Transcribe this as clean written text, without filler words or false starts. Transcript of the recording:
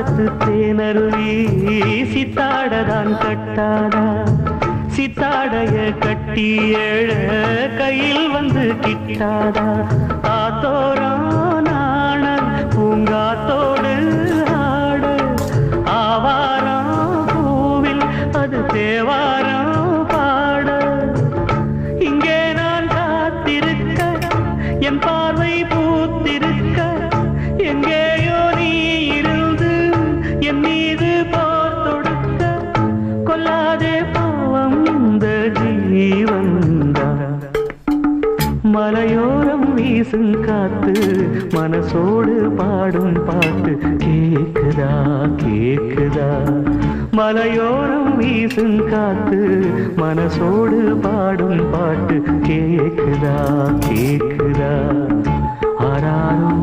குற்றாலத்து தேனருவி சித்தாடதான் கட்டாதா சித்தாடைய கட்டி எழ கையில் வந்து கிட்டாதா ஆத்தோரான பூங்காத்தோடு ஆட ஆவாரம் பூவில் அது தேவாரம் பாட இங்கே நான் காத்திருக்க என் பார்வை பூத்திருக்க எங்கேயோ நீ இருந்து என் மீது போர் தொடுக்க கொல்லாதே பாவம் இந்த ஜீவன்தான் மலையோரம் வீசும் காத்து மனசோடு பாடும் பாட்டு கேக்குதா கேக்குதா மலையோரம் வீசும் காத்து மனசோடு பாடும் பாட்டு கேக்குதா கேக்குதா ஆராரும்